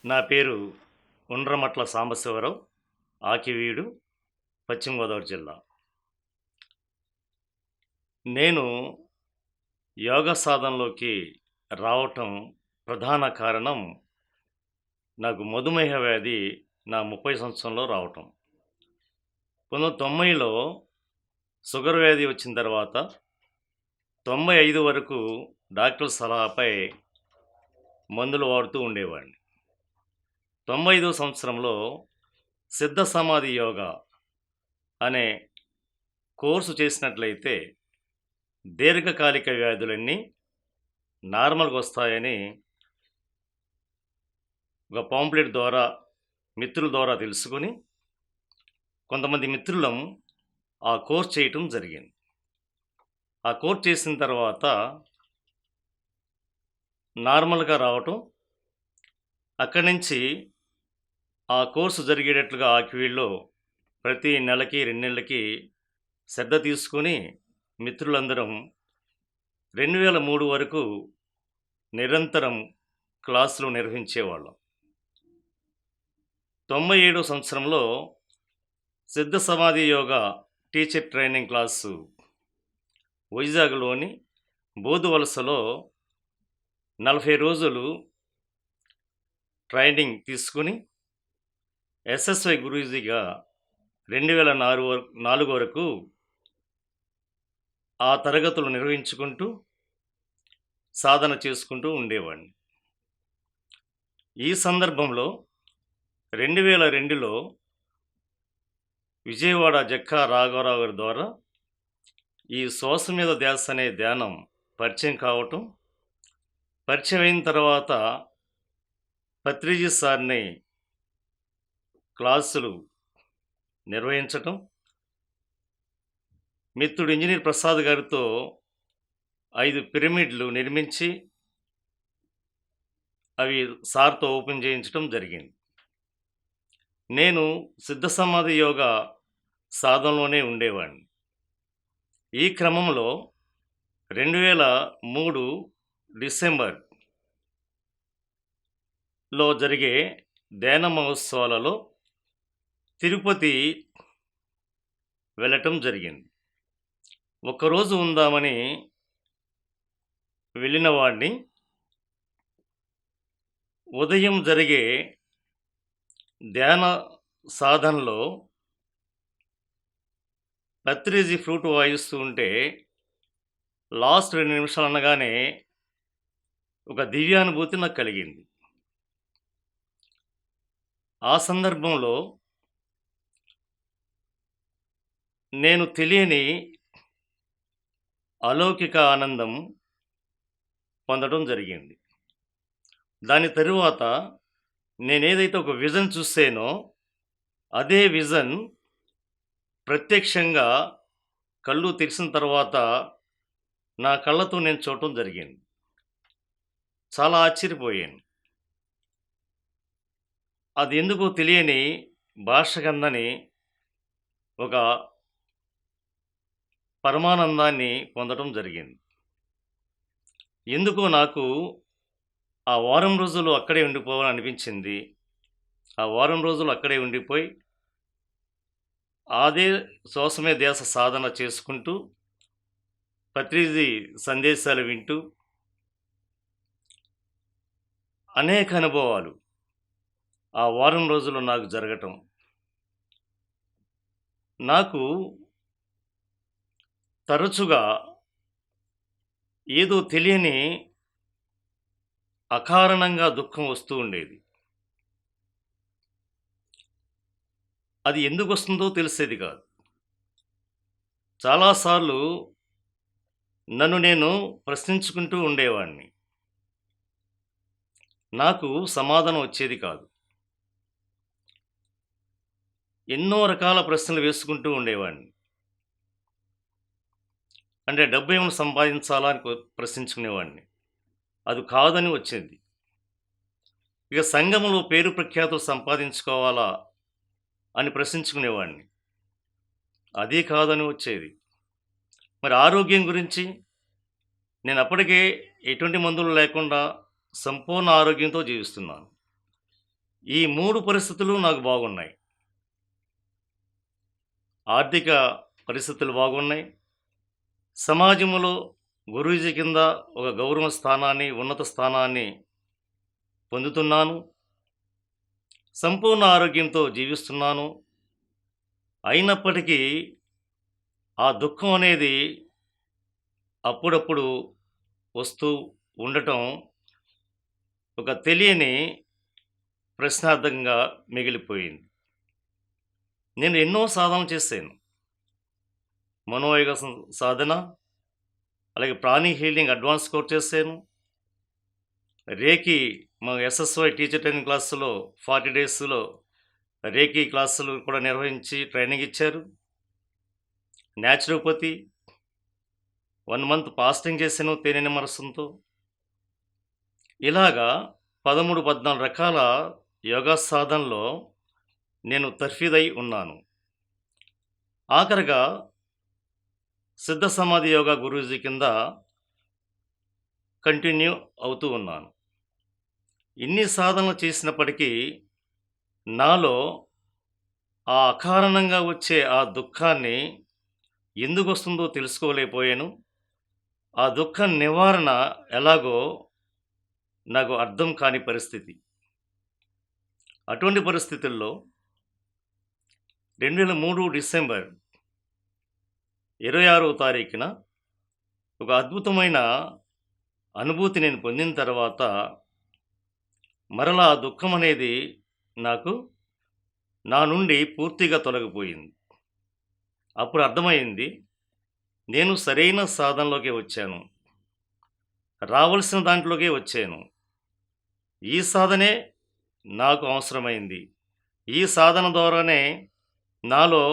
నా పేరు ఉండ్రమట్ల సాంబశివరావు. ఆకివీడు, పశ్చిమ గోదావరి జిల్లా. నేను యోగ సాధనలోకి రావటం ప్రధాన కారణం నాకు మధుమేహ వ్యాధి నా 30 సంవత్సరంలో రావటం. 1990లో షుగర్ వ్యాధి వచ్చిన తర్వాత 95 వరకు డాక్టర్ల సలహాపై మందులు వాడుతూ ఉండేవాడిని. 95వ సంవత్సరంలో సిద్ధ సమాధి యోగా అనే కోర్సు చేసినట్లయితే దీర్ఘకాలిక వ్యాధులన్నీ నార్మల్‌గా వస్తాయని ఒక పాంప్లెట్ ద్వారా మిత్రుల ద్వారా తెలుసుకొని కొంతమంది మిత్రులం ఆ కోర్స్ చేయటం జరిగింది. ఆ కోర్స్ చేసిన తర్వాత నార్మల్‌గా రావటం, అక్కడి నుంచి ఆ కోర్సు జరిగేటట్లుగా ఆకివీడులో ప్రతి నెలకి, 2 నెలలకి శ్రద్ధ తీసుకొని మిత్రులందరం 2003 వరకు నిరంతరం క్లాసులు నిర్వహించేవాళ్ళం. 97 సంవత్సరంలో సిద్ధ సమాధి యోగా టీచర్ ట్రైనింగ్ క్లాసు వైజాగ్‌లోని బోధువలసలో 40 రోజులు ట్రైనింగ్ తీసుకొని ఎస్ఎస్వై గురూజీగా 2004 వరకు ఆ తరగతులు నిర్వహించుకుంటూ సాధన చేసుకుంటూ ఉండేవాడిని. ఈ సందర్భంలో 2002లో విజయవాడ జక్కా రాఘవరావు గారి ద్వారా ఈ శ్వాస మీద ధ్యాస అనే ధ్యానం పరిచయం కావటం, పరిచయం అయిన తర్వాత పత్రిజీ సార్‌ని క్లాసులు నిర్వహించటం, మిత్రుడు ఇంజనీర్ ప్రసాద్ గారితో 5 పిరమిడ్లు నిర్మించి అవి సార్‌తో ఓపెన్ చేయించటం జరిగింది. నేను సిద్ధ సమాధి యోగా సాధనలోనే ఉండేవాడిని. ఈ క్రమంలో 2003 డిసెంబర్‌లో జరిగే ధ్యాన మహోత్సవాలలో తిరుపతి వెళ్ళటం జరిగింది. ఒక్కరోజు ఉందామని వెళ్ళిన వాడిని, ఉదయం జరిగే ధ్యాన సాధనలో పత్రిజీ ఫ్లూట్ వాయిస్తూ ఉంటే లాస్ట్ 2 నిమిషాలు అనగానే ఒక దివ్యానుభూతి నాకు కలిగింది. ఆ సందర్భంలో నేను తెలియని అలౌకిక ఆనందం పొందడం జరిగింది. దాని తరువాత నేనేదైతే ఒక విజన్ చూసానో అదే విజన్ ప్రత్యక్షంగా కళ్ళు తెరిసిన తర్వాత నా కళ్ళతో నేను చూడటం జరిగింది. చాలా ఆశ్చర్యపోయాను. అది ఎందుకో తెలియని భాషకందని ఒక పరమానందాన్ని పొందడం జరిగింది. ఎందుకో నాకు ఆ వారం రోజులు అక్కడే ఉండిపోవాలని అనిపించింది. ఆ వారం రోజులు అక్కడే ఉండిపోయి అదే శ్వాస మీద ధ్యాస సాధన చేసుకుంటూ పత్రిజీ సందేశాలు వింటూ అనేక అనుభవాలు ఆ వారం రోజులు నాకు జరగటం. నాకు తరచుగా ఏదో తెలియని అకారణంగా దుఃఖం వస్తూ ఉండేది. అది ఎందుకొస్తుందో తెలిసేది కాదు. చాలాసార్లు నన్ను నేను ప్రశ్నించుకుంటూ ఉండేవాడిని. నాకు సమాధానం వచ్చేది కాదు. ఎన్నో రకాల ప్రశ్నలు వేసుకుంటూ ఉండేవాడిని. అంటే డబ్బు ఏమైనా సంపాదించాలా అని ప్రశ్నించుకునేవాడిని. అది కాదని వచ్చేది. ఇక సంఘంలో పేరు ప్రఖ్యాతులు సంపాదించుకోవాలా అని ప్రశ్నించుకునేవాడిని. అది కాదని వచ్చేది. మరి ఆరోగ్యం గురించి నేను అప్పటికే ఎటువంటి మందులు లేకుండా సంపూర్ణ ఆరోగ్యంతో జీవిస్తున్నాను. ఈ 3 పరిస్థితులు నాకు బాగున్నాయి. ఆర్థిక పరిస్థితులు బాగున్నాయి. సమాజంలో గురూజీ కింద ఒక గౌరవ స్థానాన్ని, ఉన్నత స్థానాన్ని పొందుతున్నాను. సంపూర్ణ ఆరోగ్యంతో జీవిస్తున్నాను. అయినప్పటికీ ఆ దుఃఖం అనేది అప్పుడప్పుడు వస్తూ ఉండటం ఒక తెలియని ప్రశ్నార్థకంగా మిగిలిపోయింది. నేను ఎన్నో సాధనలు చేశాను. మనోయోగ సాధన, అలాగే ప్రాణి హీలింగ్ అడ్వాన్స్ కోర్స్ చేశాను. రేకి మా ఎస్ఎస్వై టీచర్ ట్రైనింగ్ క్లాసులో 40 డేస్‌లో రేకి క్లాసులు కూడా నిర్వహించి ట్రైనింగ్ ఇచ్చారు. న్యాచురోపతి 1 మంత్ ఫాస్టింగ్ చేశాను తేనె నిమ్మరసంతో. ఇలాగా 13, 14 రకాల యోగా సాధనలో నేను తర్ఫీదై ఉన్నాను. ఆఖరిగా సిద్ధ సమాధి యోగా గురూజీ కింద కంటిన్యూ అవుతూ ఉన్నాను. ఇన్ని సాధనలు చేసినప్పటికీ నాలో ఆ అకారణంగా వచ్చే ఆ దుఃఖాన్ని ఎందుకొస్తుందో తెలుసుకోలేకపోయాను. ఆ దుఃఖ నివారణ ఎలాగో నాకు అర్థం కాని పరిస్థితి. అటువంటి పరిస్థితుల్లో 2003 డిసెంబర్ 26వ తారీఖున ఒక అద్భుతమైన అనుభూతి నేను పొందిన తర్వాత మరలా ఆ దుఃఖం అనేది నా నుండి పూర్తిగా తొలగిపోయింది. అప్పుడు అర్థమైంది, నేను సరైన సాధనలోకే వచ్చాను. రావలసిన దాంట్లోకే వచ్చాను. ఈ సాధనే నాకు అవసరమైంది. ఈ సాధన ద్వారానే నాలో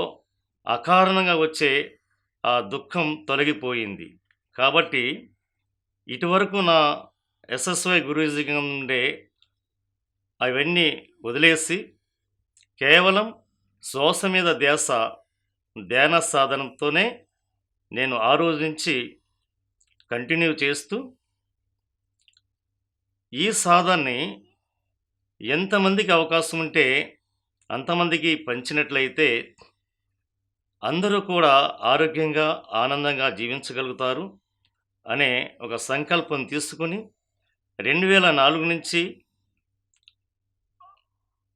అకారణంగా వచ్చే ఆ దుఃఖం తొలగిపోయింది. కాబట్టి ఇటువరకు నా ఎస్ఎస్వై గురూజీ నుండే అవన్నీ వదిలేసి కేవలం శ్వాస మీద ధ్యాన సాధనంతోనే నేను ఆ రోజు నుంచి కంటిన్యూ చేస్తూ ఈ సాధనని ఎంతమందికి అవకాశం ఉంటే అంతమందికి పంచినట్లయితే అందరూ కూడా ఆరోగ్యంగా, ఆనందంగా జీవించగలుగుతారు అనే ఒక సంకల్పం తీసుకొని 2004 నుంచి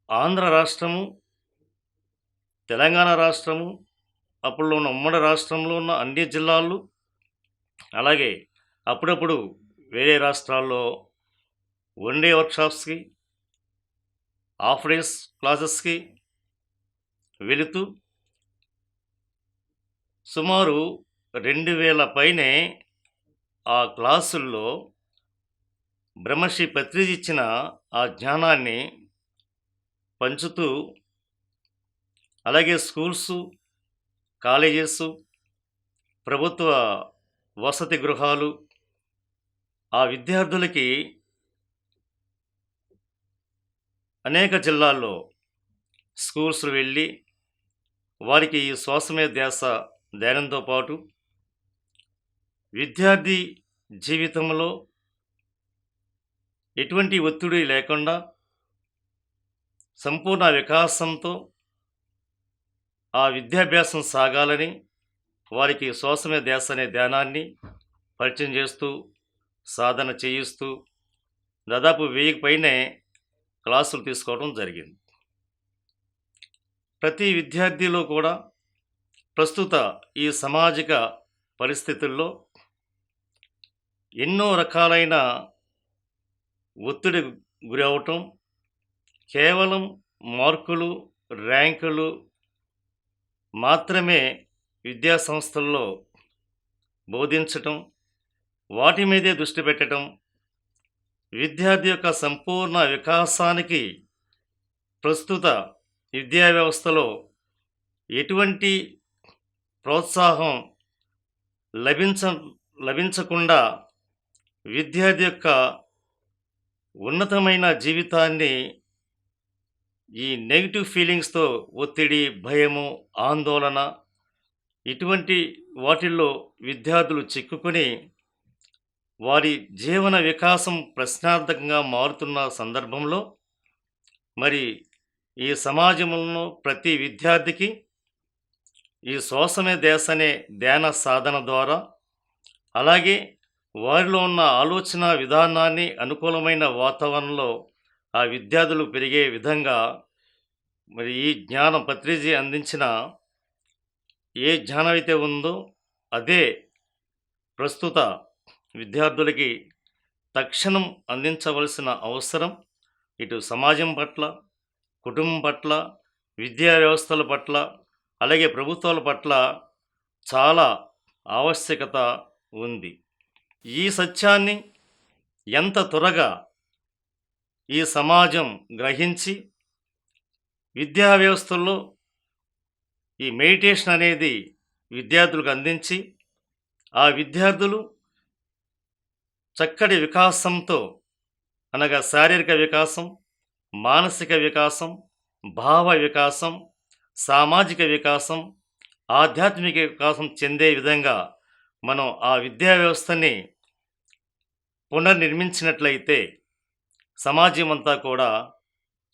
ఆంధ్ర రాష్ట్రము, తెలంగాణ రాష్ట్రము, అప్పుడులో ఉన్న ఉమ్మడి రాష్ట్రంలో ఉన్న అన్ని జిల్లాలు, అలాగే అప్పుడప్పుడు వేరే రాష్ట్రాల్లో వన్ డే వర్క్షాప్స్‌కి, హాఫ్ డేస్ క్లాసెస్‌కి వెళుతూ సుమారు 2000 పైనే ఆ క్లాసుల్లో బ్రహ్మశ్రీ పత్రిజీ ఇచ్చిన ఆ జ్ఞానాన్ని పంచుతూ, అలాగే స్కూల్సు, కాలేజెసు, ప్రభుత్వ వసతి గృహాలు, ఆ విద్యార్థులకి అనేక జిల్లాల్లో స్కూల్స్ వెళ్ళి వారికి ఈ శ్వాస మీద ధ్యానంతో పాటు విద్యార్థి జీవితంలో ఎటువంటి ఒత్తిడి లేకుండా సంపూర్ణ వికాసంతో ఆ విద్యాభ్యాసం సాగాలని వారికి శ్వాస మీద అనే ధ్యానాన్ని పరిచయం చేస్తూ, సాధన చేయిస్తూ దాదాపు 1000కి పైనే క్లాసులు తీసుకోవడం జరిగింది. ప్రతి విద్యార్థిలో కూడా ప్రస్తుత ఈ సామాజిక పరిస్థితుల్లో ఎన్నో రకాలైన ఒత్తిడి గురి అవటం, కేవలం మార్కులు, ర్యాంకులు మాత్రమే విద్యా సంస్థల్లో బోధించటం, వాటి మీదే దృష్టి పెట్టడం, విద్యార్థి యొక్క సంపూర్ణ వికాసానికి ప్రస్తుత విద్యా వ్యవస్థలో ఎటువంటి ప్రోత్సాహం లభించకుండా విద్యార్థి యొక్క ఉన్నతమైన జీవితాన్ని ఈ నెగిటివ్ ఫీలింగ్స్‌తో ఒత్తిడి, భయము, ఆందోళన ఇటువంటి వాటిల్లో విద్యార్థులు చిక్కుకొని వారి జీవన వికాసం ప్రశ్నార్థకంగా మారుతున్న సందర్భంలో మరి ఈ సమాజంలో ప్రతి విద్యార్థికి ఈ శ్వాసమే ధ్యాస అనే ధ్యాన సాధన ద్వారా, అలాగే వారిలో ఉన్న ఆలోచన విధానాన్ని అనుకూలమైన వాతావరణంలో ఆ విద్యార్థులు పెరిగే విధంగా మరి ఈ జ్ఞానం పత్రిజీ అందించిన ఏ జ్ఞానం అయితే ఉందో అదే ప్రస్తుత విద్యార్థులకి తక్షణం అందించవలసిన అవసరం ఇటు సమాజం పట్ల, కుటుంబం పట్ల, విద్యా వ్యవస్థల పట్ల, అలాగే ప్రభుత్వాల పట్ల చాలా ఆవశ్యకత ఉంది. ఈ సత్యాన్ని ఎంత త్వరగా ఈ సమాజం గ్రహించి విద్యా వ్యవస్థల్లో ఈ మెడిటేషన్ అనేది విద్యార్థులకు అందించి, ఆ విద్యార్థులు చక్కటి వికాసంతో అనగా శారీరక వికాసం, మానసిక వికాసం, భావ వికాసం, సామాజిక వికాసం, ఆధ్యాత్మిక వికాసం చెందే విధంగా మనం ఆ విద్యా వ్యవస్థని పునర్నిర్మించినట్లయితే సమాజం అంతా కూడా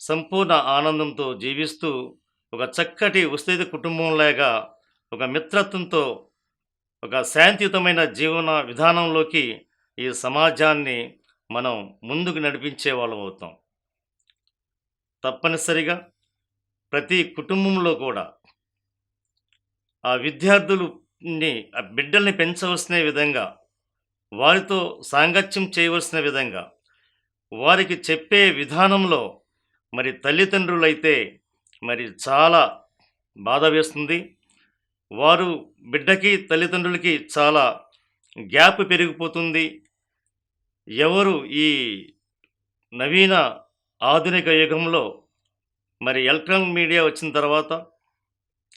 సంపూర్ణ ఆనందంతో జీవిస్తూ ఒక చక్కటి ఉస్తేజ కుటుంబంలాగా ఒక మిత్రత్వంతో ఒక శాంతియుతమైన జీవన విధానంలోకి ఈ సమాజాన్ని మనం ముందుకు నడిపించే వాళ్ళం అవుతాం. తప్పనిసరిగా ప్రతి కుటుంబంలో కూడా ఆ విద్యార్థులని ఆ బిడ్డల్ని పెంచవలసిన విధంగా, వారితో సాంగత్యం చేయవలసిన విధంగా, వారికి చెప్పే విధానంలో మరి తల్లిదండ్రులైతే మరి చాలా బాధ వేస్తుంది. వారు బిడ్డకి, తల్లిదండ్రులకి చాలా గ్యాప్ పెరిగిపోతుంది. ఎవరు ఈ నవీన ఆధునిక యుగంలో మరి ఎలక్ట్రానిక్ మీడియా వచ్చిన తర్వాత,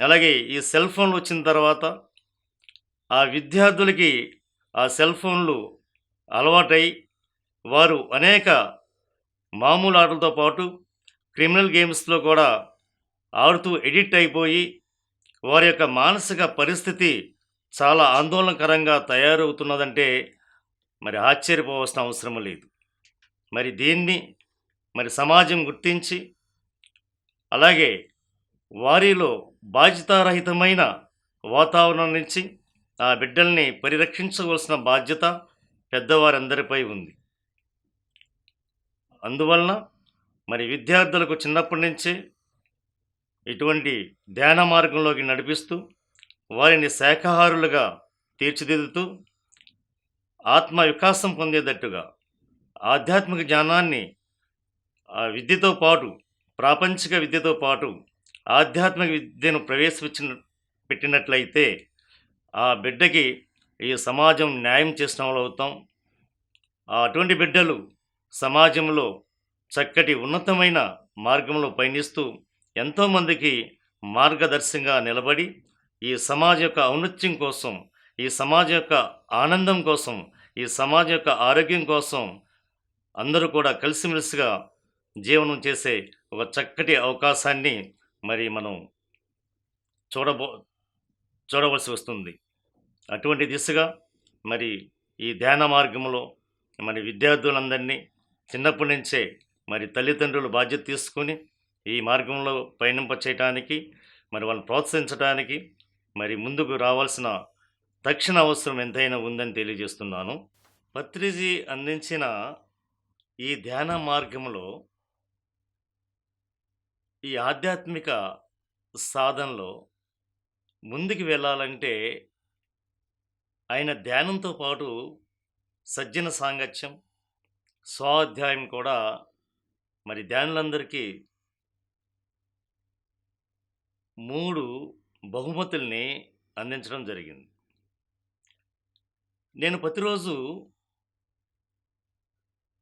అలాగే ఈ సెల్ ఫోన్లు వచ్చిన తర్వాత ఆ విద్యార్థులకి ఆ సెల్ ఫోన్లు అలవాటై వారు అనేక మామూలు ఆటలతో పాటు క్రిమినల్ గేమ్స్లో కూడా ఆడుతూ ఎడిక్ట్ అయిపోయి వారి యొక్క మానసిక పరిస్థితి చాలా ఆందోళనకరంగా తయారవుతున్నదంటే మరి ఆశ్చర్యపోవాల్సిన అవసరం లేదు. మరి దీన్ని మరి సమాజం గుర్తించి, అలాగే వారిలో బాధ్యతారహితమైన వాతావరణం నుంచి ఆ బిడ్డల్ని పరిరక్షించవలసిన బాధ్యత పెద్దవారందరిపై ఉంది. అందువలన మరి విద్యార్థులకు చిన్నప్పటి నుంచే ఇటువంటి ధ్యాన మార్గంలోకి నడిపిస్తూ వారిని శాఖాహారులుగా తీర్చిదిద్దుతూ ఆత్మ వికాసం పొందేటట్టుగా ఆధ్యాత్మిక జ్ఞానాన్ని ఆ విద్యతో పాటు, ప్రాపంచిక విద్యతో పాటు ఆధ్యాత్మిక విద్యను పెట్టినట్లయితే ఆ బిడ్డకి ఈ సమాజం న్యాయం చేసిన వాళ్ళు అవుతాం. అటువంటి బిడ్డలు సమాజంలో చక్కటి ఉన్నతమైన మార్గంలో పయనిస్తూ ఎంతోమందికి మార్గదర్శంగా నిలబడి ఈ సమాజం యొక్క ఔన్నత్యం కోసం, ఈ సమాజం యొక్క ఆనందం కోసం, ఈ సమాజం యొక్క ఆరోగ్యం కోసం అందరూ కూడా కలిసిమెలిసిగా జీవనం చేసే ఒక చక్కటి అవకాశాన్ని మరి మనం చూడవలసి వస్తుంది. అటువంటి దిశగా మరి ఈ ధ్యాన మార్గంలో మరి విద్యార్థులందరినీ చిన్నప్పటి నుంచే మరి తల్లిదండ్రులు బాధ్యత తీసుకొని ఈ మార్గంలో పయనింప చేయటానికి, మరి వాళ్ళని ప్రోత్సహించడానికి మరి ముందుకు రావాల్సిన తక్షణ అవసరం ఎంతైనా ఉందని తెలియజేస్తున్నాను. పత్రిజీ అందించిన ఈ ధ్యాన మార్గంలో ఈ ఆధ్యాత్మిక సాధనలో ముందుకు వెళ్ళాలంటే ఆయన ధ్యానంతో పాటు సజ్జన సాంగత్యం, స్వాధ్యాయం కూడా మరి ధ్యానులందరికీ 3 బహుమతుల్ని అందించడం జరిగింది. నేను ప్రతిరోజు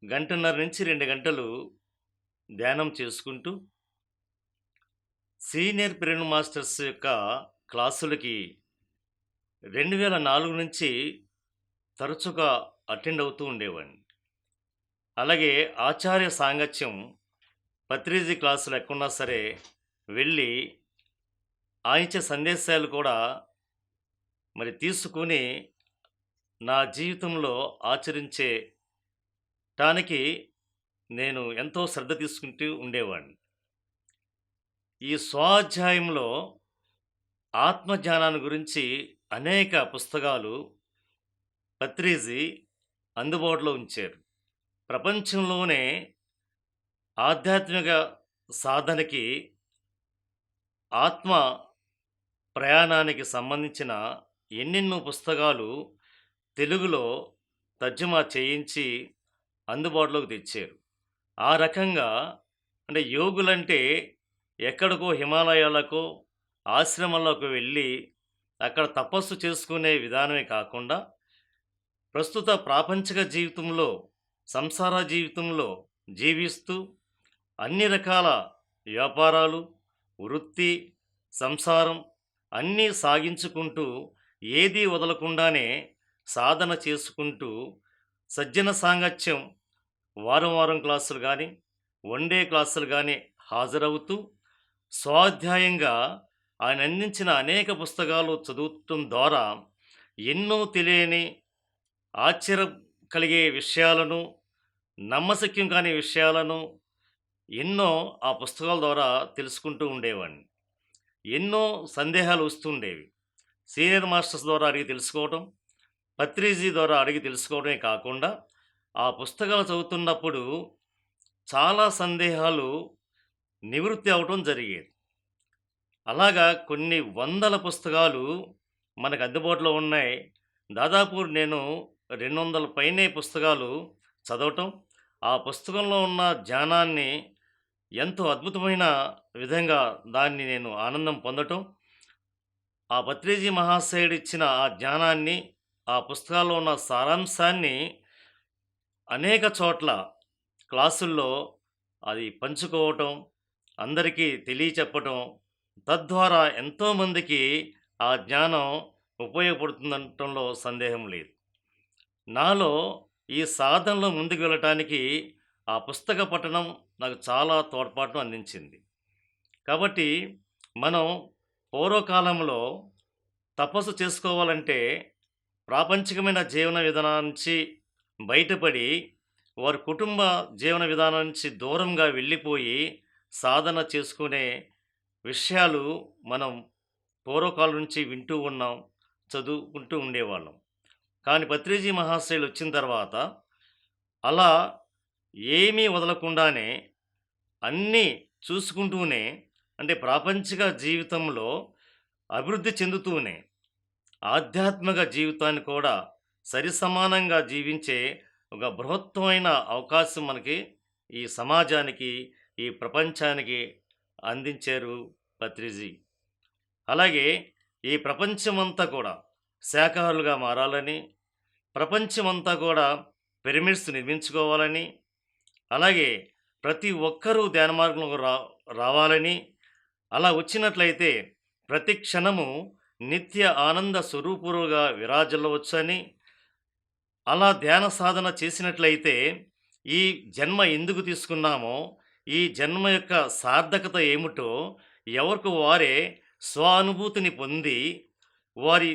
1:30 నుంచి 2 గంటలు ధ్యానం చేసుకుంటూ సీనియర్ పిరమిడ్ మాస్టర్స్ యొక్క క్లాసులకి 2004 నుంచి తరచుగా అటెండ్ అవుతూ ఉండేవాడిని. అలాగే ఆచార్య సాంగత్యం పత్రిజీ క్లాసులు ఎక్కడున్నా సరే వెళ్ళి ఆయన ఇచ్చే సందేశాలు కూడా మరి తీసుకుని నా జీవితంలో ఆచరించటానికి నేను ఎంతో శ్రద్ధ తీసుకుంటూ ఉండేవాడిని. ఈ స్వాధ్యాయంలో ఆత్మజ్ఞానాన్ని గురించి అనేక పుస్తకాలు పత్రిజీ అందుబాటులో ఉంచారు. ప్రపంచంలోనే ఆధ్యాత్మిక సాధనకి, ఆత్మ ప్రయాణానికి సంబంధించిన ఎన్నెన్నో పుస్తకాలు తెలుగులో తర్జుమా చేయించి అందుబాటులోకి తెచ్చారు. ఆ రకంగా అంటే యోగులంటే ఎక్కడికో హిమాలయాలకో, ఆశ్రమాల్లోకి వెళ్ళి అక్కడ తపస్సు చేసుకునే విధానమే కాకుండా, ప్రస్తుత ప్రాపంచిక జీవితంలో, సంసార జీవితంలో జీవిస్తూ అన్ని రకాల వ్యాపారాలు, వృత్తి, సంసారం అన్నీ సాగించుకుంటూ ఏదీ వదలకుండానే సాధన చేసుకుంటూ సజ్జన సాంగత్యం వారం వారం క్లాసులు కానీ, వన్ డే క్లాసులు కానీ హాజరవుతూ స్వాధ్యాయంగా ఆయన అందించిన అనేక పుస్తకాలు చదువుటం ద్వారా ఎన్నో తెలియని ఆశ్చర్యం కలిగే విషయాలను, నమ్మశక్యం కాని విషయాలను ఎన్నో ఆ పుస్తకాల ద్వారా తెలుసుకుంటూ ఉండేవాడిని. ఎన్నో సందేహాలు వస్తుండేవి. సీనియర్ మాస్టర్స్ ద్వారా అడిగి తెలుసుకోవటం, పత్రిజీ ద్వారా అడిగి తెలుసుకోవడమే కాకుండా, ఆ పుస్తకాలు చదువుతున్నప్పుడు చాలా సందేహాలు నివృత్తి అవ్వటం జరిగేది. అలాగా కొన్ని వందల పుస్తకాలు మనకు అందుబాటులో ఉన్నాయి. దాదాపు నేను 200 పైనే పుస్తకాలు చదవటం, ఆ పుస్తకంలో ఉన్న జ్ఞానాన్ని ఎంతో అద్భుతమైన విధంగా దాన్ని నేను ఆనందం పొందటం, ఆ పత్రిజీ మహాశయుడు ఇచ్చిన ఆ జ్ఞానాన్ని, ఆ పుస్తకాల్లో ఉన్న సారాంశాన్ని అనేక చోట్ల క్లాసుల్లో అది పంచుకోవటం, అందరికీ తెలియచెప్పటం, తద్వారా ఎంతోమందికి ఆ జ్ఞానం ఉపయోగపడుతుందనటంలో సందేహం లేదు. నాలో ఈ సాధనలో ముందుకు వెళ్ళటానికి ఆ పుస్తక పఠనం నాకు చాలా తోడ్పాటును అందించింది. కాబట్టి మనం పూర్వకాలంలో తపస్సు చేసుకోవాలంటే ప్రాపంచికమైన జీవన విధానం నుంచి బయటపడి, వారి కుటుంబ జీవన విధానం నుంచి దూరంగా వెళ్ళిపోయి సాధన చేసుకునే విషయాలు మనం పూర్వకాలం నుంచి వింటూ ఉన్నాం, చదువుకుంటూ ఉండేవాళ్ళం. కానీ పత్రిజీ మహాశయులు వచ్చిన తర్వాత అలా ఏమీ వదలకుండానే అన్నీ చూసుకుంటూనే, అంటే ప్రాపంచిక జీవితంలో అభివృద్ధి చెందుతూనే ఆధ్యాత్మిక జీవితాన్ని కూడా సరిసమానంగా జీవించే ఒక బృహత్తమైన అవకాశం మనకి ఈ సమాజానికి, ఈ ప్రపంచానికి అందించారు పత్రిజీ. అలాగే ఈ ప్రపంచమంతా కూడా శాకాహారులుగా మారాలని, ప్రపంచమంతా కూడా పిరమిడ్స్ నిర్మించుకోవాలని, అలాగే ప్రతి ఒక్కరూ ధ్యాన మార్గంలో రావాలని, అలా వచ్చినట్లయితే ప్రతి క్షణము నిత్య ఆనంద స్వరూపులుగా విరాజిల్లవచ్చని, అలా ధ్యాన సాధన చేసినట్లయితే ఈ జన్మ ఎందుకు తీసుకున్నామో, ఈ జన్మ యొక్క సార్థకత ఏమిటో ఎవరికి వారే స్వానుభూతిని పొంది, వారి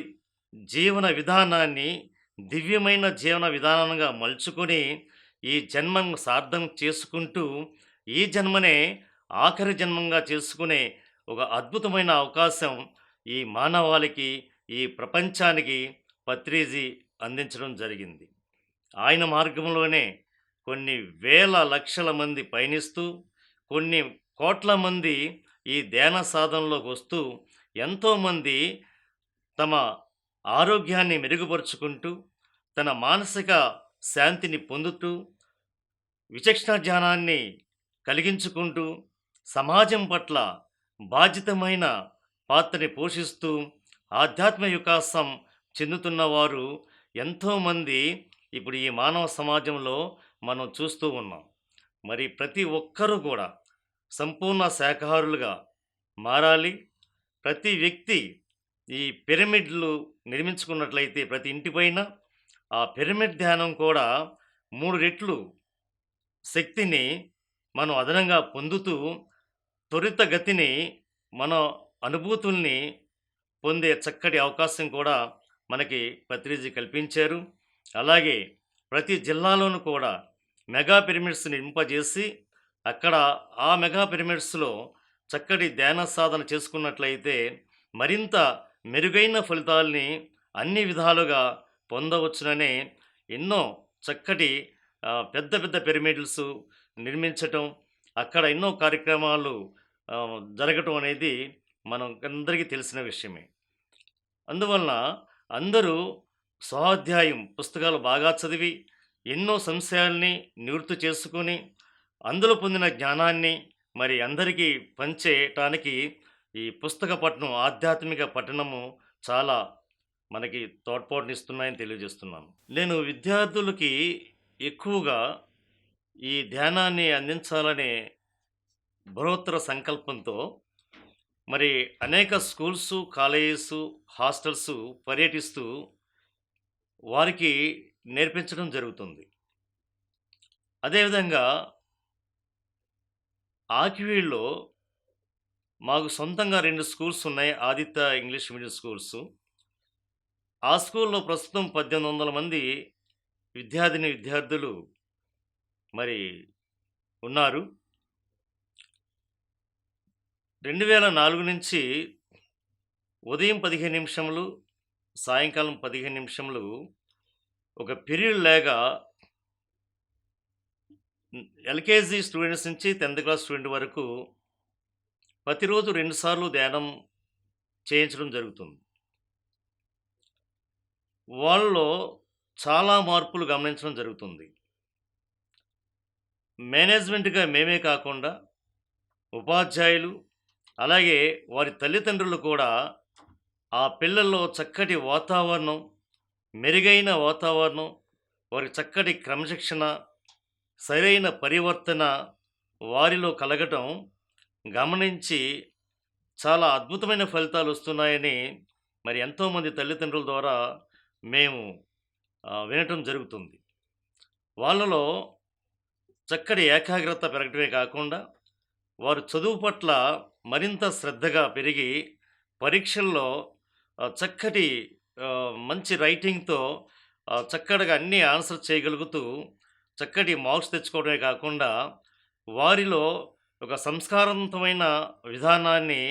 జీవన విధానాన్ని దివ్యమైన జీవన విధానంగా మలుచుకొని ఈ జన్మను సార్థం చేసుకుంటూ, ఈ జన్మనే ఆఖరి జన్మంగా చేసుకునే ఒక అద్భుతమైన అవకాశం ఈ మానవాళికి, ఈ ప్రపంచానికి పత్రిజీ అందించడం జరిగింది. ఆయన మార్గంలోనే కొన్ని వేల లక్షల మంది పయనిస్తూ, కొన్ని కోట్ల మంది ఈ ధ్యాన సాధనలోకి వస్తూ, ఎంతోమంది తమ ఆరోగ్యాన్ని మెరుగుపరుచుకుంటూ, తన మానసిక శాంతిని పొందుతూ, విచక్షణ జ్ఞానాన్ని కలిగించుకుంటూ, సమాజం పట్ల బాధ్యతమైన పాత్రని పోషిస్తూ ఆధ్యాత్మ వికాసం చెందుతున్నవారు ఎంతోమంది ఇప్పుడు ఈ మానవ సమాజంలో మనం చూస్తూ ఉన్నాం. మరి ప్రతి ఒక్కరూ కూడా సంపూర్ణ శాకాహారులుగా మారాలి. ప్రతి వ్యక్తి ఈ పిరమిడ్లు నిర్మించుకున్నట్లయితే ప్రతి ఇంటిపైన ఆ పిరమిడ్ ధ్యానం కూడా 3 రెట్లు శక్తిని మనం అదనంగా పొందుతూ, త్వరితగతిని మన అనుభూతుల్ని పొందే చక్కటి అవకాశం కూడా మనకి పత్రిజీ కల్పించారు. అలాగే ప్రతి జిల్లాలోనూ కూడా మెగా పిరమిడ్స్ నిర్మింపజేసి, అక్కడ ఆ మెగా పిరమిడ్స్‌లో చక్కటి ధ్యాన సాధన చేసుకున్నట్లయితే మరింత మెరుగైన ఫలితాల్ని అన్ని విధాలుగా పొందవచ్చుననే ఎన్నో చక్కటి పెద్ద పెద్ద పిరమిడ్స్ నిర్మించటం, అక్కడ ఎన్నో కార్యక్రమాలు జరగటం అనేది మనం అందరికీ తెలిసిన విషయమే. అందువలన అందరూ స్వాధ్యాయం పుస్తకాలు బాగా చదివి ఎన్నో సంశయాల్ని నివృత్తి చేసుకొని అందులో పొందిన జ్ఞానాన్ని మరి అందరికీ పంచేయటానికి ఈ పుస్తక పఠనం, ఆధ్యాత్మిక పఠనము చాలా మనకి తోడ్పాటునిస్తున్నాయని తెలియజేస్తున్నాను. నేను విద్యార్థులకి ఎక్కువగా ఈ ధ్యానాన్ని అందించాలనే బృహత్తర సంకల్పంతో మరి అనేక స్కూల్సు, కాలేజెసు, హాస్టల్సు పర్యటిస్తూ వారికి నేర్పించడం జరుగుతుంది. అదేవిధంగా ఆకివీడ్‌లో మాకు సొంతంగా 2 స్కూల్స్ ఉన్నాయి. Aditya English medium schools. ఆ స్కూల్‌లో ప్రస్తుతం 1800 మంది విద్యార్థులు మరి ఉన్నారు. 2004 నుంచి ఉదయం 15 నిమిషములు, సాయంకాలం 15 నిమిషములు ఒక పీరియడ్ లాగా ఎల్‌కేజీ స్టూడెంట్స్ నుంచి 10థ్ క్లాస్ స్టూడెంట్ వరకు ప్రతిరోజు 2 సార్లు ధ్యానం చేయించడం జరుగుతుంది. వాళ్ళలో చాలా మార్పులు గమనించడం జరుగుతుంది. మేనేజ్మెంట్‌గా మేమే కాకుండా ఉపాధ్యాయులు, అలాగే వారి తల్లిదండ్రులు కూడా ఆ పిల్లల్లో చక్కటి వాతావరణం, మెరుగైన వాతావరణం, వారికి చక్కటి క్రమశిక్షణ, సరైన పరివర్తన వారిలో కలగటం గమనించి చాలా అద్భుతమైన ఫలితాలు వస్తున్నాయని మరి ఎంతోమంది తల్లిదండ్రుల ద్వారా మేము వినటం జరుగుతుంది. వాళ్ళలో చక్కటి ఏకాగ్రత పెరగటమే కాకుండా వారు చదువు పట్ల మరింత శ్రద్ధగా పెరిగి పరీక్షల్లో చక్కటి మంచి రైటింగ్‌తో చక్కగా అన్నీ ఆన్సర్ చేయగలుగుతూ చక్కటి మార్క్స్ తెచ్చుకోవడమే కాకుండా వారిలో ఒక సంస్కారవంతమైన విధానాన్ని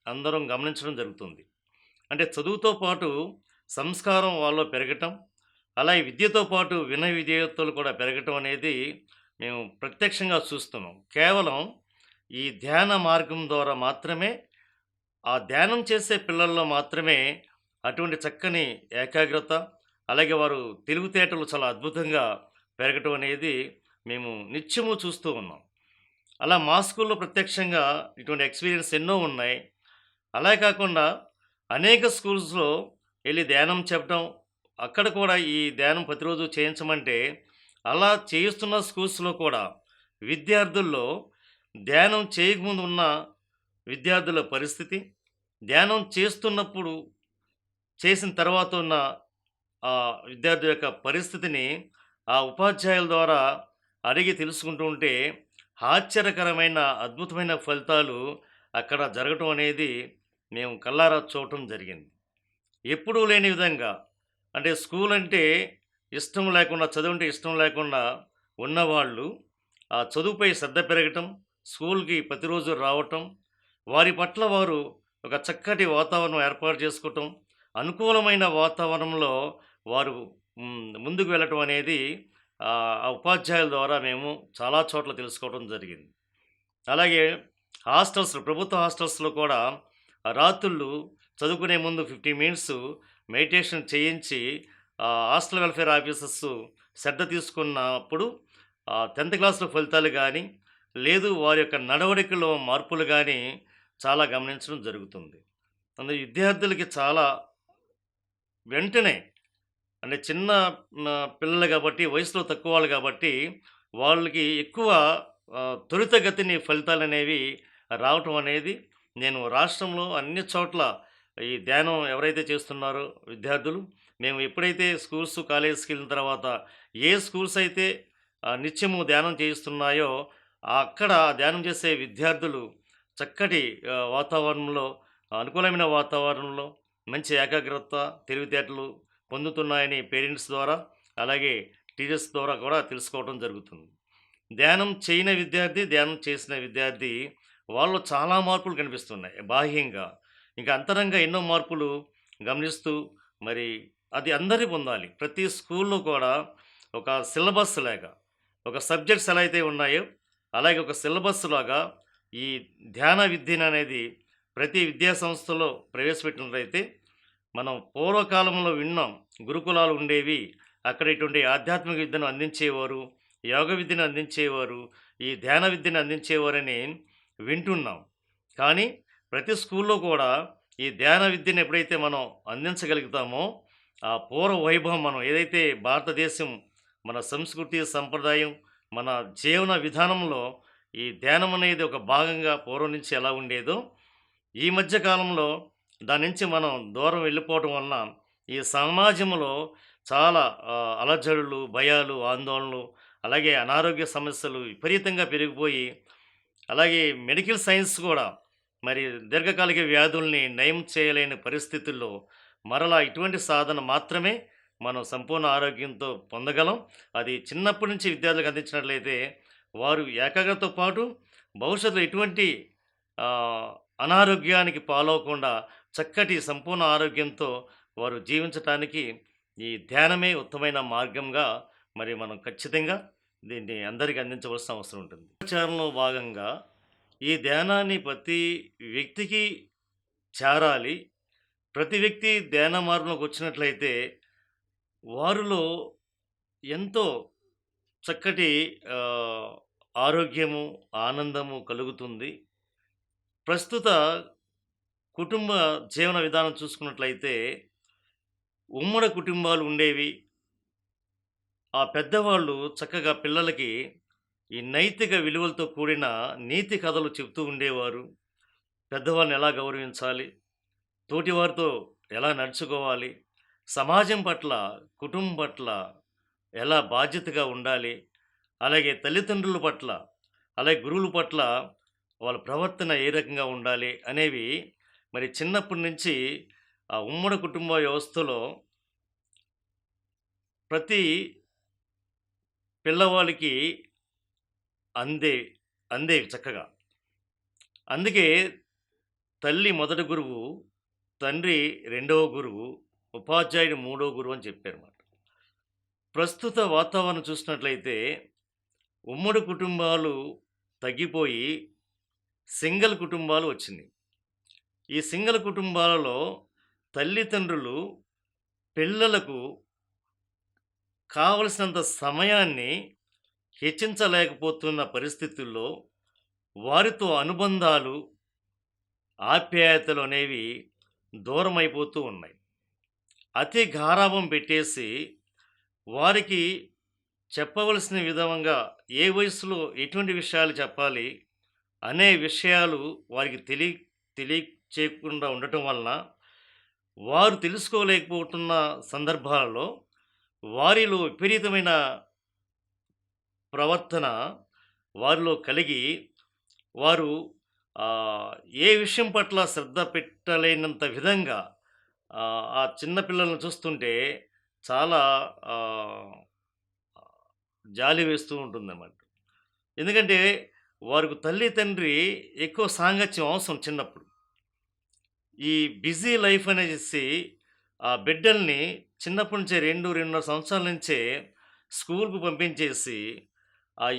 అందరం గమనించడం జరుగుతుంది. అంటే చదువుతో పాటు సంస్కారం వాళ్ళలో పెరగటం, అలాగే విద్యతో పాటు వినయ విధేయతలు కూడా పెరగటం అనేది మేము ప్రత్యక్షంగా చూస్తున్నాం. కేవలం ఈ ధ్యాన మార్గం ద్వారా మాత్రమే ఆ ధ్యానం చేసే పిల్లల్లో మాత్రమే అటువంటి చక్కని ఏకాగ్రత, అలాగే వారు తెలివితేటలు చాలా అద్భుతంగా పెరగటం అనేది మేము నిత్యము చూస్తూ ఉన్నాం. అలా మా స్కూల్‌లో ప్రత్యక్షంగా ఇటువంటి ఎక్స్‌పీరియన్స్ ఎన్నో ఉన్నాయి. అలా కాకుండా అనేక స్కూల్స్‌లో ఎళ్లి ధ్యానం చెప్పడం, అక్కడ కూడా ఈ ధ్యానం ప్రతిరోజు చేయించమంటే, అలా చేయిస్తున్న స్కూల్స్‌లో కూడా విద్యార్థుల్లో ధ్యానం చేయకముందు ఉన్న విద్యార్థుల పరిస్థితి, ధ్యానం చేస్తున్నప్పుడు, చేసిన తర్వాత ఉన్న విద్యార్థి యొక్క పరిస్థితిని ఆ ఉపాధ్యాయుల ద్వారా అడిగి తెలుసుకుంటూ ఉంటే ఆశ్చర్యకరమైన, అద్భుతమైన ఫలితాలు అక్కడ జరగటం అనేది మేము కళ్ళారా చూడటం జరిగింది. ఎప్పుడూ లేని విధంగా అంటే స్కూల్ అంటే ఇష్టం లేకుండా, చదువంటే ఇష్టం లేకుండా ఉన్నవాళ్ళు ఆ చదువుపై శ్రద్ధ పెరగటం, స్కూల్‌కి ప్రతిరోజు రావటం, వారి పట్ల వారు ఒక చక్కటి వాతావరణం ఏర్పాటు చేసుకోవటం, అనుకూలమైన వాతావరణంలో వారు ముందుకు వెళ్ళటం అనేది ఆ ఉపాధ్యాయుల ద్వారా మేము చాలా చోట్ల తెలుసుకోవడం జరిగింది. అలాగే ప్రభుత్వ హాస్టల్స్‌లో కూడా రాత్రుళ్ళు చదువుకునే ముందు 15 మినిట్స్ మెడిటేషన్ చేయించి హాస్టల్ వెల్ఫేర్ ఆఫీసర్స్ శ్రద్ధ తీసుకున్నప్పుడు 10థ్ క్లాస్‌లో ఫలితాలు గానీ, లేదు వారి యొక్క నడవడికలో మార్పులు గానీ చాలా గమనించడం జరుగుతుంది. విద్యార్థులకి చాలా వెంటనే అంటే చిన్న పిల్లలు కాబట్టి, వయసులో తక్కువ వాళ్ళు కాబట్టి, వాళ్ళకి ఎక్కువ త్వరితగతిని ఫలితాలనేవి రావటం అనేది నేను రాష్ట్రంలో అన్ని చోట్ల ఈ ధ్యానం ఎవరైతే చేస్తున్నారో విద్యార్థులు, మేము ఎప్పుడైతే స్కూల్స్, కాలేజెస్‌కెళ్ళిన తర్వాత ఏ స్కూల్స్ అయితే నిత్యము ధ్యానం చేయిస్తున్నాయో, అక్కడ ధ్యానం చేసే విద్యార్థులు చక్కటి వాతావరణంలో, అనుకూలమైన వాతావరణంలో మంచి ఏకాగ్రత, తెలివితేటలు పొందుతున్నాయని పేరెంట్స్ ద్వారా, అలాగే టీచర్స్ ద్వారా కూడా తెలుసుకోవడం జరుగుతుంది. ధ్యానం చేయని విద్యార్థి, ధ్యానం చేసిన విద్యార్థి వాళ్ళలో చాలా మార్పులు కనిపిస్తున్నాయి బాహ్యంగా. ఇంకా అంతరంగా ఎన్నో మార్పులు గమనిస్తూ మరి అది అందరూ పొందాలి. ప్రతి స్కూల్‌లో కూడా ఒక సిలబస్ లాగా, ఒక సబ్జెక్ట్స్ ఎలా అయితే ఉన్నాయో, అలాగే ఒక సిలబస్ లాగా ఈ ధ్యాన విద్యననేది ప్రతి విద్యా సంస్థలో ప్రవేశపెట్టినట్లయితే, మనం పూర్వకాలంలో విన్నాం. గురుకులాలు ఉండేవి. అక్కడ ఇటువంటి ఆధ్యాత్మిక విద్యను అందించేవారు. యోగ విద్యను అందించేవారు. ఈ ధ్యాన విద్యను అందించేవారని వింటున్నాం. కానీ ప్రతి స్కూల్లో కూడా ఈ ధ్యాన విద్యను ఎప్పుడైతే మనం అందించగలుగుతామో, ఆ పూర్వ వైభవం మనం ఏదైతే భారతదేశం మన సంస్కృతి, సంప్రదాయం, మన జీవన విధానంలో ఈ ధ్యానం అనేది ఒక భాగంగా పూర్వం నుంచి ఎలా ఉండేదో, ఈ మధ్య కాలంలో దాని నుంచి మనం దూరం వెళ్ళిపోవటం వలన ఈ సమాజంలో చాలా అలజడులు, భయాలు, ఆందోళనలు, అలాగే అనారోగ్య సమస్యలు విపరీతంగా పెరిగిపోయి, అలాగే మెడికల్ సైన్స్ కూడా మరి దీర్ఘకాలిక వ్యాధుల్ని నయం చేయలేని పరిస్థితుల్లో మరలా ఇటువంటి సాధన మాత్రమే మనం సంపూర్ణ ఆరోగ్యంతో పొందగలం. అది చిన్నప్పటి నుంచి విద్యార్థులకు అందించినట్లయితే వారు ఏకాగ్రతతో పాటు భవిష్యత్తులో ఎటువంటి ఆహ్, అనారోగ్యానికి పాలవకుండా చక్కటి సంపూర్ణ ఆరోగ్యంతో వారు జీవించటానికి ఈ ధ్యానమే ఉత్తమైన మార్గంగా మరి మనం ఖచ్చితంగా దీన్ని అందరికి అందించవలసిన అవసరం ఉంటుంది. ఆచారంలో భాగంగా ఈ ధ్యానాన్ని ప్రతి వ్యక్తికి చేరాలి. ప్రతి వ్యక్తి ధ్యాన మార్గంలోకి వచ్చినట్లయితే వారిలో ఎంతో చక్కటి ఆహ్, ఆరోగ్యము, ఆనందము కలుగుతుంది. ప్రస్తుత కుటుంబ జీవన విధానం చూసుకున్నట్లయితే ఉమ్మడి కుటుంబాలు ఉండేవి. ఆ పెద్దవాళ్ళు చక్కగా పిల్లలకి ఈ నైతిక విలువలతో కూడిన నీతి కథలు చెప్తూ ఉండేవారు. పెద్దవాళ్ళని ఎలా గౌరవించాలి? తోటివారితో ఎలా నడుచుకోవాలి? సమాజం పట్ల, కుటుంబం పట్ల ఎలా బాధ్యతగా ఉండాలి? అలాగే తల్లిదండ్రుల పట్ల, అలాగే గురువుల పట్ల వాళ్ళ ప్రవర్తన ఏ రకంగా ఉండాలి? అనేవి మరి చిన్నప్పటి నుంచి ఆ ఉమ్మడి కుటుంబ వ్యవస్థలో ప్రతి పిల్లవాడికి అందే అందేవి చక్కగా. అందుకే తల్లి మొదటి గురువు, తండ్రి రెండవ గురువు, ఉపాధ్యాయుడు మూడో గురువు అని చెప్పారన్నమాట. ప్రస్తుత వాతావరణం చూసినట్లయితే ఉమ్మడి కుటుంబాలు తగ్గిపోయి సింగిల్ కుటుంబాలు వచ్చినాయి. ఈ సింగిల్ కుటుంబాలలో తల్లిదండ్రులు పిల్లలకు కావలసినంత సమయాన్ని హెచ్చించలేకపోతున్న పరిస్థితుల్లో వారితో అనుబంధాలు, ఆప్యాయతలు అనేవి దూరమైపోతూ ఉన్నాయి. అతి గారాబం పెట్టేసి వారికి చెప్పవలసిన విధంగా ఏ వయసులో ఎటువంటి విషయాలు చెప్పాలి అనే విషయాలు వారికి తెలియచేయకుండా ఉండటం వలన వారు తెలుసుకోలేకపోతున్న సందర్భాలలో వారిలో విపరీతమైన ప్రవర్తన వారిలో కలిగి వారు ఆహ్, ఏ విషయం పట్ల శ్రద్ధ పెట్టలేనంత విధంగా ఆ చిన్న పిల్లలను చూస్తుంటే చాలా ఆహ్, జాలి వేస్తూ ఉంటుందన్నమాట. ఎందుకంటే వారికి తల్లి, తండ్రి ఎక్కువ సాంగత్యం అవసరం చిన్నప్పుడు. ఈ బిజీ లైఫ్ అనేసి ఆ బిడ్డల్ని చిన్నప్పటి నుంచే 2, 2.5 సంవత్సరాల నుంచే స్కూలుకు పంపించేసి,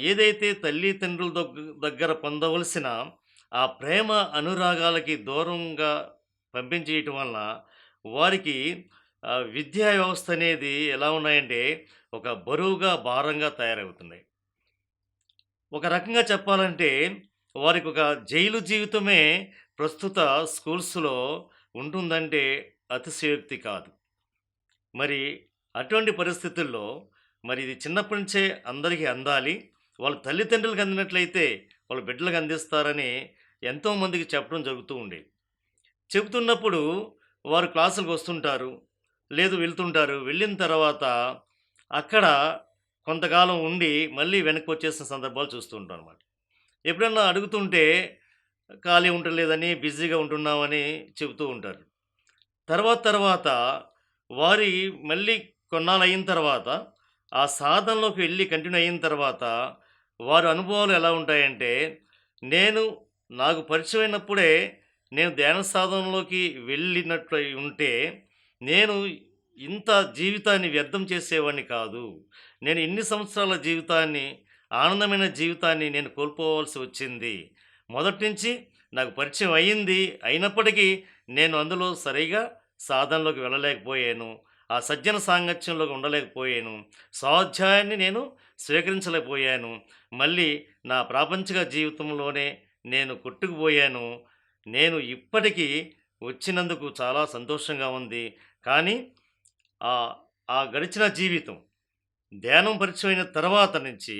ఏదైతే తల్లిదండ్రుల దగ్గర పొందవలసిన ఆ ప్రేమ అనురాగాలకి దూరంగా పంపించేయటం వలన వారికి విద్యా వ్యవస్థ అనేది ఎలా ఉన్నాయంటే ఒక బరువుగా, భారంగా తయారవుతున్నాయి. ఒక రకంగా చెప్పాలంటే వారికి ఒక జైలు జీవితమే ప్రస్తుత స్కూల్స్‌లో ఉంటుందంటే అతిశయోక్తి కాదు. మరి అటువంటి పరిస్థితుల్లో మరి ఇది చిన్నప్పటి నుంచే అందరికీ అందాలి. వాళ్ళ తల్లిదండ్రులకు అందినట్లయితే వాళ్ళ బిడ్డలకు అందిస్తారని ఎంతోమందికి చెప్పడం జరుగుతూ ఉండేది. చెబుతున్నప్పుడు వారు క్లాసులకు వస్తుంటారు. లేదు వెళ్తుంటారు. వెళ్ళిన తర్వాత అక్కడ కొంతకాలం ఉండి మళ్ళీ వెనక్కి వచ్చేసిన సందర్భాలు చూస్తూ ఉంటాం అనమాట. ఎప్పుడన్నా అడుగుతుంటే ఖాళీ ఉండలేదని, బిజీగా ఉంటున్నామని చెబుతూ ఉంటారు. తర్వాత వారి మళ్ళీ కొన్నాళ్ళయిన తర్వాత, ఆ సాధనలోకి వెళ్లి కంటిన్యూ అయిన తర్వాత, వారి అనుభవాలు ఎలా ఉంటాయంటే, నేను నాకు పరిచయమైనప్పుడే నేను ధ్యాన సాధనలోకి వెళ్ళినట్లయి ఉంటే, నేను ఇంత జీవితాన్ని వ్యర్థం చేసేవాడిని కాదు. నేను ఇన్ని సంవత్సరాల జీవితాన్ని, ఆనందమైన జీవితాన్ని నేను కోల్పోవాల్సి వచ్చింది. మొదటి నుంచి నాకు పరిచయం అయింది. అయినప్పటికీ నేను అందులో సరిగా సాధనలోకి వెళ్ళలేకపోయాను. ఆ సజ్జన సాంగత్యంలోకి ఉండలేకపోయాను. స్వాధ్యాయాన్ని నేను స్వీకరించలేకపోయాను. మళ్ళీ నా ప్రాపంచిక జీవితంలోనే నేను కొట్టుకుపోయాను. నేను ఇప్పటికీ వచ్చినందుకు చాలా సంతోషంగా ఉంది. కానీ ఆహ్, ఆ గడిచిన జీవితం ధ్యానం పరిచయమైన తర్వాత నుంచి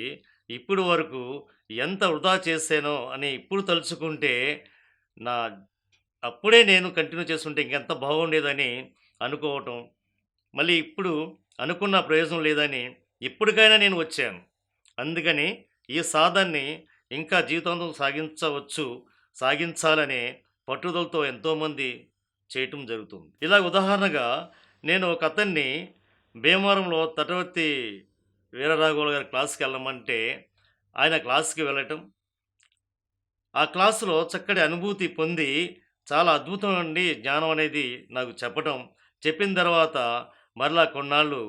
ఇప్పుడు వరకు ఎంత వృధా చేశానో అని ఇప్పుడు తలుచుకుంటే, నా అప్పుడే నేను కంటిన్యూ చేసుంటే ఇంకెంత బాగుండేదని అనుకోవటం. మళ్ళీ ఇప్పుడు అనుకున్న ప్రయోజనం లేదని ఇప్పటికైనా నేను వచ్చాను. అందుకని ఈ సాధనని ఇంకా జీవితాంతం సాగించవచ్చు, సాగించాలనే పట్టుదలతో ఎంతోమంది చేయటం జరుగుతుంది. ఇలా ఉదాహరణగా నేను ఒక అతన్ని భీమవరంలో తటవర్తి వీరరాఘవులు గారి క్లాస్‌కెళ్ళమంటే, ఆయన క్లాస్‌కి వెళ్ళటం, ఆ క్లాస్‌లో చక్కటి అనుభూతి పొంది, చాలా అద్భుతం అండి జ్ఞానం అనేది నాకు చెప్పటం. చెప్పిన తర్వాత మరలా కొన్నాళ్ళు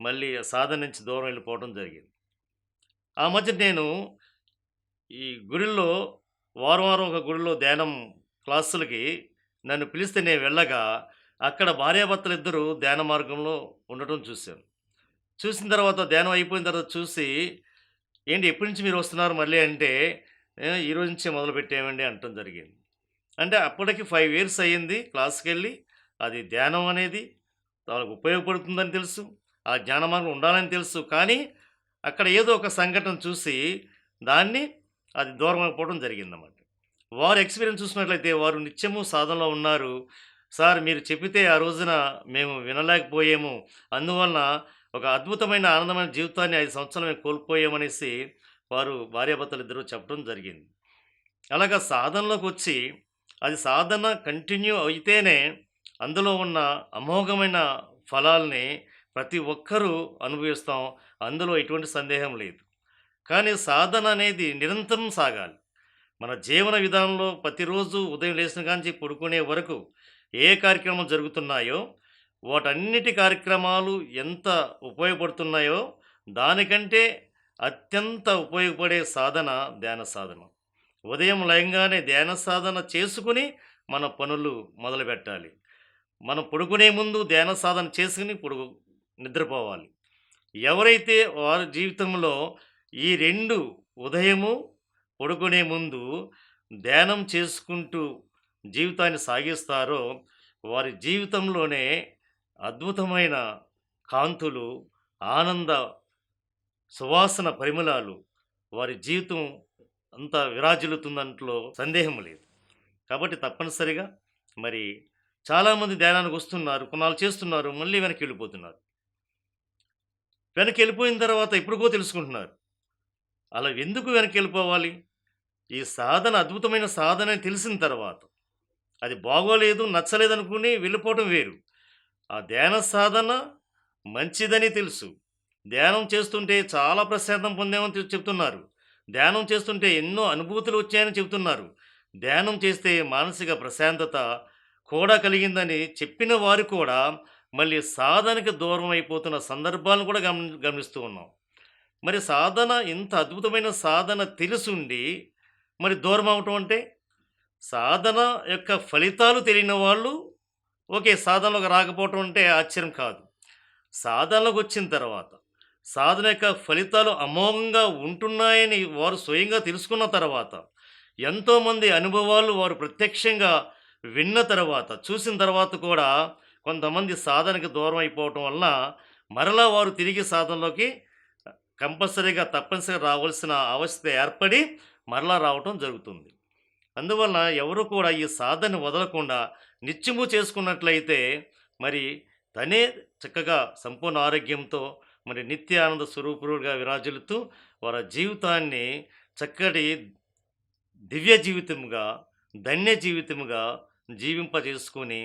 మళ్ళీ సాధన నుంచి దూరం వెళ్ళిపోవడం జరిగింది. ఆ మధ్య నేను ఈ గుడిలో వారం, వారం ఒక గుడిలో ధ్యానం క్లాసులకి నన్ను పిలిస్తే నేను వెళ్ళగా, అక్కడ భార్యాభర్తలిద్దరూ ధ్యాన మార్గంలో ఉండటం చూశాను. చూసిన తర్వాత ధ్యానం అయిపోయిన తర్వాత చూసి, "ఏంటి ఎప్పటి నుంచి మీరు వస్తున్నారు మళ్ళీ" అంటే, ఈరోజు నుంచే మొదలుపెట్టామండి" అనటం జరిగింది. అంటే అప్పటికి 5 ఇయర్స్ అయ్యింది క్లాస్‌కెళ్ళి. అది ధ్యానం అనేది వాళ్ళకి ఉపయోగపడుతుందని తెలుసు. ఆ జ్ఞాన మార్గం ఉండాలని తెలుసు. కానీ అక్కడ ఏదో ఒక సంఘటన చూసి దాన్ని అది దూరం అయిపోవడం జరిగిందన్నమాట. వారి ఎక్స్‌పీరియన్స్ చూసినట్లయితే వారు నిత్యము సాధనలో ఉన్నారు. "సార్ మీరు చెప్పితే ఆ రోజున మేము వినలేకపోయాము. అందువలన ఒక అద్భుతమైన ఆనందమైన జీవితాన్ని 5 సంవత్సరాలు మేము కోల్పోయామనేసి" వారు భార్యాభర్తలిద్దరూ చెప్పడం జరిగింది. అలాగా సాధనలోకొచ్చి అది సాధన కంటిన్యూ అయితేనే అందులో ఉన్న అమోఘమైన ఫలాల్ని ప్రతి ఒక్కరూ అనుభవిస్తాం. అందులో ఎటువంటి సందేహం లేదు. కానీ సాధన అనేది నిరంతరం సాగాలి. మన జీవన విధానంలో ప్రతిరోజు ఉదయం లేచిన కాంచి పడుకునే వరకు ఏ కార్యక్రమాలు జరుగుతున్నాయో, వాటన్నిటి కార్యక్రమాలు ఎంత ఉపయోగపడుతున్నాయో, దానికంటే అత్యంత ఉపయోగపడే సాధన ధ్యాన సాధన. ఉదయం లేయంగానే ధ్యాన సాధన చేసుకొని మన పనులు మొదలుపెట్టాలి. మనం పడుకునే ముందు ధ్యాన సాధన చేసుకొని నిద్రపోవాలి. ఎవరైతే వారి జీవితంలో ఈ 2 ఉదయము, పడుకునే ముందు ధ్యానం చేసుకుంటూ జీవితాన్ని సాగిస్తారో, వారి జీవితంలోనే అద్భుతమైన కాంతులు, ఆనంద సువాసన పరిమళాలు వారి జీవితం అంతా విరాజిల్లుతుందంట్లో సందేహం లేదు. కాబట్టి తప్పనిసరిగా మరి చాలామంది ధ్యానానికి వస్తున్నారు, కొన్నాళ్ళు చేస్తున్నారు, మళ్ళీ వెనక్కి వెళ్ళిపోతున్నారు. వెనక్కి వెళ్ళిపోయిన తర్వాత ఎప్పుడుకో తెలుసుకుంటున్నారు. అలా ఎందుకు వెనక్కి వెళ్ళిపోవాలి? ఈ సాధన అద్భుతమైన సాధన అని తెలిసిన తర్వాత, అది బాగోలేదు, నచ్చలేదనుకుని వెళ్ళిపోవటం వేరు. ఆ ధ్యాన సాధన మంచిదని తెలుసు. ధ్యానం చేస్తుంటే చాలా ప్రశాంతం పొందామని చెప్తున్నారు. ధ్యానం చేస్తుంటే ఎన్నో అనుభూతులు వచ్చాయని చెబుతున్నారు. ధ్యానం చేస్తే మానసిక ప్రశాంతత కూడా కలిగిందని చెప్పిన వారు కూడా మళ్ళీ సాధనకి దూరం అయిపోతున్న సందర్భాలను కూడా గమనిస్తూ ఉన్నాం. మరి సాధన ఇంత అద్భుతమైన సాధన తెలిసుండి మరి దూరం అవ్వటం అంటే, సాధన యొక్క ఫలితాలు తెలియని వాళ్ళు ఓకే. సాధనలోకి రాకపోవటం అంటే ఆశ్చర్యం కాదు. సాధనలోకొచ్చిన తర్వాత, సాధన యొక్క ఫలితాలు అమోఘంగా ఉంటున్నాయని వారు స్వయంగా తెలుసుకున్న తర్వాత, ఎంతోమంది అనుభవాలు వారు ప్రత్యక్షంగా విన్న తర్వాత, చూసిన తర్వాత కూడా కొంతమంది సాధనకి దూరం అయిపోవటం వలన, మరలా వారు తిరిగి సాధనలోకి కంపల్సరీగా తప్పనిసరిగా రావాల్సిన ఆవశ్యకత ఏర్పడి, మరలా రావటం జరుగుతుంది. అందువలన ఎవరు కూడా ఈ సాధనని వదలకుండా నిత్యము చేసుకున్నట్లయితే మరి తనే చక్కగా సంపూర్ణ ఆరోగ్యంతో మరి నిత్య ఆనంద స్వరూపుడుగా విరాజిల్లుతూ వారి జీవితాన్ని చక్కటి దివ్య జీవితముగా, ధన్య జీవితముగా జీవింపజేసుకొని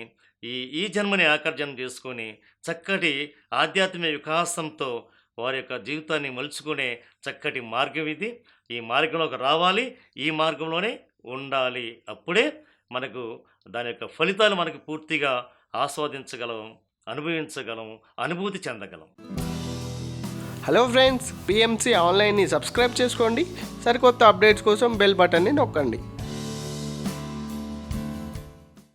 ఈ జన్మని ఆకర్షణ చేసుకొని చక్కటి ఆధ్యాత్మిక వికాసంతో వారి యొక్క జీవితాన్ని మలుచుకునే చక్కటి మార్గం ఇది. ఈ మార్గంలోకి రావాలి. ఈ మార్గంలోనే ఉండాలి. అప్పుడే మనకు దాని యొక్క ఫలితాలు మనకు పూర్తిగా ఆస్వాదించగలం, అనుభవించగలం, అనుభూతి చెందగలం. హలో ఫ్రెండ్స్, పిఎంసి ఆన్లైన్ని సబ్స్క్రైబ్ చేసుకోండి. సరికొత్త అప్డేట్స్ కోసం బెల్ బటన్ని నొక్కండి.